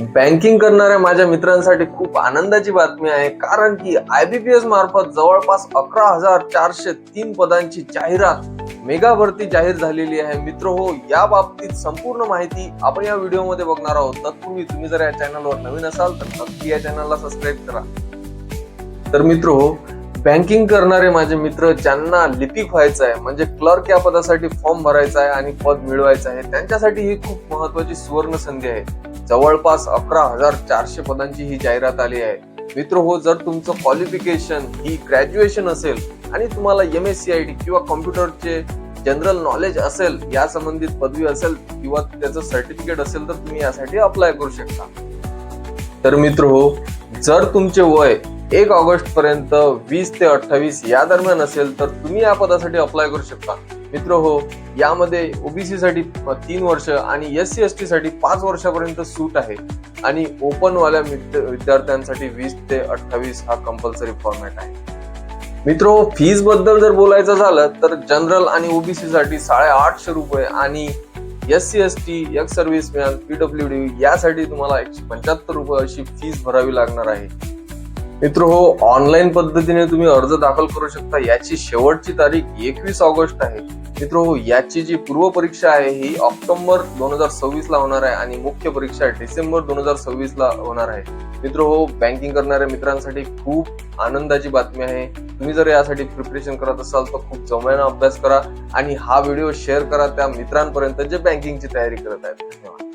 Banking करणाऱ्या माझ्या मित्रांसाठी खूप आनंदाची बातमी आहे, कारण की IBPS मार्फत जवळपास 11,403 पदांची जाहिरात मेगा भरती जाहीर झालेली आहे. मित्र हो, या बाबतीत संपूर्ण माहिती आपण या व्हिडिओमध्ये बघणार आहोत. तत्पूर्वी तुम्ही जर या चॅनलवर नवीन असाल तर नक्की या चॅनलला सबस्क्राईब करा. तर मित्र हो, बँकिंग करणारे माझे मित्र ज्यांना लिपिक व्हायचं आहे, म्हणजे क्लर्क या पदासाठी फॉर्म भरायचा आहे आणि पद मिळवायचं आहे, त्यांच्यासाठी ही खूप महत्वाची सुवर्ण संधी आहे. जवळपास 11,400 पदांची ही जाहिरात आली आहे. मित्र हो, जर तुमचं क्वालिफिकेशन ही ग्रॅज्युएशन असेल आणि तुम्हाला MSCIT किंवा कॉम्प्युटरचे जनरल नॉलेज असेल, या संबंधित पदवी असेल किंवा त्याचं सर्टिफिकेट असेल, तर तुम्ही यासाठी अप्लाय करू शकता. तर मित्र हो, जर तुमचे वय 1 ऑगस्ट पर्यंत 20 ते 28 या दरम्यान असेल तर तुम्ही या पदासाठी अप्लाय करू शकता. मित्र हो, यामध्ये OBC साठी 3 वर्ष आणि SC ST साठी 5 वर्षापर्यंत सूट आहे आणि ओपन वाल्या विद्यार्थ्यांसाठी 20 ते 28 हा कंपल्सरी फॉर्मॅट आहे. मित्र हो, फीज बद्दल जर बोलायचं झालं तर जनरल आणि OBC साठी 850 रुपये आणि SC ST, ex serviceman, PWD यासाठी तुम्हाला 175 रुपये अशी फीस भरावी लागणार आहे. मित्र हो, ऑनलाईन पद्धतीने तुम्ही अर्ज दाखल करू शकता. याची शेवटची तारीख 21 ऑगस्ट आहे. मित्र हो, याची जी पूर्व परीक्षा आहे ही ऑक्टोबर 2026 ला होणार आहे आणि मुख्य परीक्षा डिसेंबर 2026 ला होणार आहे. मित्र हो, बँकिंग करणाऱ्या मित्रांसाठी खूप आनंदाची बातमी आहे. तुम्ही जर यासाठी प्रिपरेशन करत असाल तर खूप जमेनं अभ्यास करा आणि हा व्हिडिओ शेअर करा त्या मित्रांपर्यंत जे बँकिंगची तयारी करत आहेत. धन्यवाद.